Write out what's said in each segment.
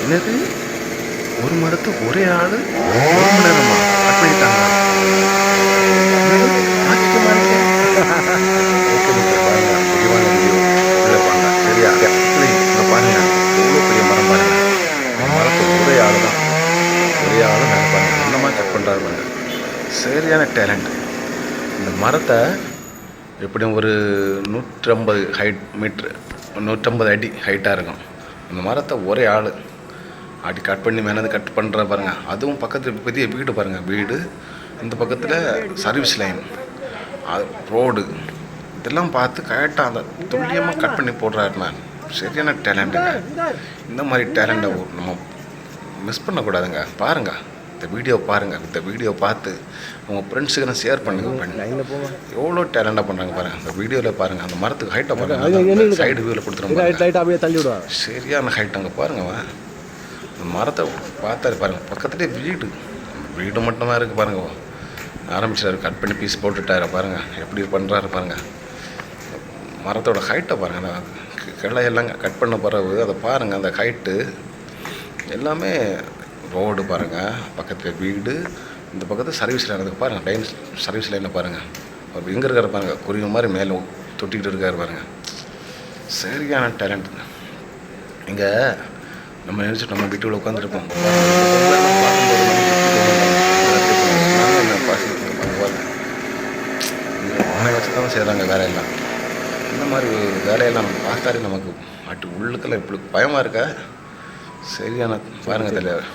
என்னது ஒரு மரத்தை ஒரே ஆள் 1 மணி நேரமா கட் பண்ணிட்டாங்க. ஆச்சரியமா இருக்கு. ஓகே மக்களே, பாருங்க விரிவான வீடியோ உள்ள பாருங்க. சரியா ஆக்சுவலி இங்கே பாருங்க எவ்வளோ பெரிய மரம் பாருங்க. மரத்தை ஒரே ஆள் தான், ஒரே ஆள் மேலே பாருங்க இந்த மாதிரி கட் பண்ணுறாரு பாருங்க. சரியான டேலண்ட். இந்த மரத்தை எப்படியும் ஒரு 150 மீட்ரு 150 அடி ஹைட்டாக இருக்கும். அந்த மரத்தை ஒரே ஆள் அப்படி கட் பண்ணி மேலே கட் பண்ணுற பாருங்க. அதுவும் பக்கத்தில் பெரிய வீடு பாருங்கள், வீடு இந்த பக்கத்தில் சர்வீஸ் லைன், ரோடு இதெல்லாம் பார்த்து கரெக்டாக அந்த துல்லியமாக கட் பண்ணி போடுறாருண்ணா. சரியான டேலண்ட்டுங்க. இந்த மாதிரி டேலண்ட்டை நம்ம மிஸ் பண்ணக்கூடாதுங்க. பாருங்கள் இந்த வீடியோ பாருங்கள், இந்த வீடியோ பார்த்து உங்கள் ஃப்ரெண்ட்ஸுக்கு நான் ஷேர் பண்ணுங்கள். எவ்வளோ டேலண்டாக பண்ணுறாங்க பாருங்கள். அந்த வீடியோவில் பாருங்கள், அந்த மரத்துக்கு ஹைட்டை பாருங்கள், சைடு வியூவில் கொடுத்துருவோம். சரியான ஹைட் அங்கே பாருங்கள். அந்த மரத்தை பார்த்தாரு பாருங்கள், பக்கத்துலேயே வீடு மட்டும்தான் இருக்குது பாருங்கள். ஆரம்பிச்சிட்டாரு கட் பண்ணி பீஸ் போட்டுட்டாரு பாருங்கள், எப்படி பண்ணுறாரு பாருங்கள். மரத்தோட ஹைட்டை பாருங்கள், கிளையெல்லாம் கட் பண்ண பிறகு அதை பாருங்கள். அந்த ஹைட்டு எல்லாமே ரோடு பாருங்கள், பக்கத்தில் வீடு, இந்த பக்கத்தில் சர்வீஸ் லைன் இருக்குது பாருங்கள். லைன் சர்வீஸ் லைனில் பாருங்கள் அவர் எங்கே இருக்கார் பாருங்கள், குருவி மாதிரி மேலே தொட்டிக்கிட்டு இருக்கார் பாருங்கள். சரியான டேலண்ட். இங்கே நம்ம நினச்சிட்டு நம்ம வீட்டுக்குள்ள உட்காந்துருப்போம், அவனை வச்சு தான் செய்கிறாங்க வேலையெல்லாம். இந்த மாதிரி வேலையெல்லாம் நம்ம பார்த்தாலே நமக்கு அட்டு உள்ளுக்கெல்லாம் இப்படி பயமாக இருக்கா. சரியான பாருங்கள் தலைவர்.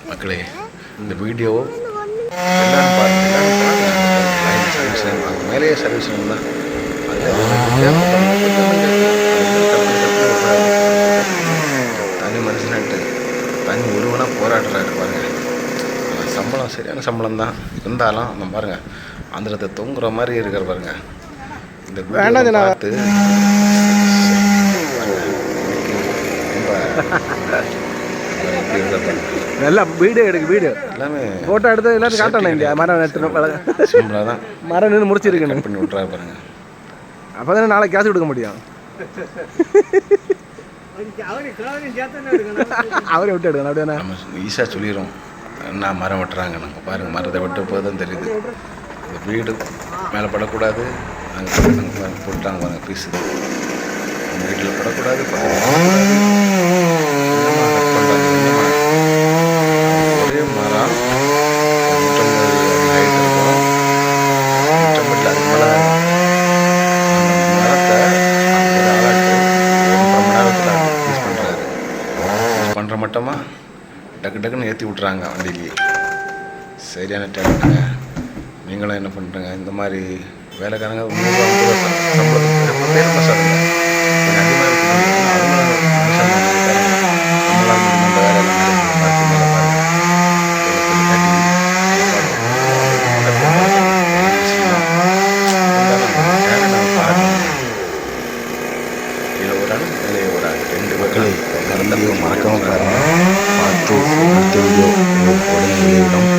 மக்களே இந்த வீடியோ எல்லாம் பாருங்கள், மேலேயே சர்வீஸ் தான் தனி மனுஷன்ட்டு தனி ஒருவனாக போராடுறாரு பாருங்கள். சம்பளம் சரியான சம்பளம் தான் இருந்தாலும் நம்ம பாருங்கள் அந்த தொங்குற மாதிரி இருக்கிற பாருங்கள். இந்த வீடியோ பார்த்து நல்லா வீடியோ எடுக்கு, வீடியோ எல்லாமே ஃபோட்டோ எடுத்து எல்லாரும் காட்டணும். இங்கே மரம் நட்டு சிம்பிளாக தான் மரம் நின்று முடிச்சிருக்கணும் பண்ணி விட்றாரு பாருங்க. அப்போ தானே நாளைக்கு கேஸ் கொடுக்க முடியும். அவரை விட்டு எடுக்கணும் அப்படியே நம்ம ஈஸியாக சொல்லிடுறோம் என்ன மரம் வெட்டுறாங்க. நம்ம பாருங்கள் மரத்தை வெட்ட போது தான் தெரியுது. இந்த வீடு மேலே படக்கூடாது, அங்கே போட்டாங்க பாருங்கள் பீஸு. நம்ம வீட்டில் படக்கூடாது, ஒரே மரம் 150 ஹைட் இருக்கும், 150 அதுக்கு மேலே மரத்தை ஒரு ஆளாட்டு 1.5 மணி நேரத்தில் யூஸ் பண்ணுறாரு. யூஸ் பண்ணுற மட்டமாக டக்குன்னு ஏற்றி விட்றாங்க வண்டிக்கு. சரியான டேலண்ட்டுங்க. நீங்களும் என்ன பண்ணுறங்க இந்த மாதிரி வேலைக்காரங்க 150 சம்பளத்துக்கு பேர் மசாருங்க கொஞ்சம் அதிகமாக இருக்குது. நம்மளால் அந்த வேலையெல்லாம் பார்த்து மேலே பாருங்கள். இதில் ஒரு ஆள் மேலே ஒரு ஆள் 2 பேர்கள் மறக்காமல் பாருங்கள். பார்த்து அடுத்த வீடியோ உடனே வெளியிடும்.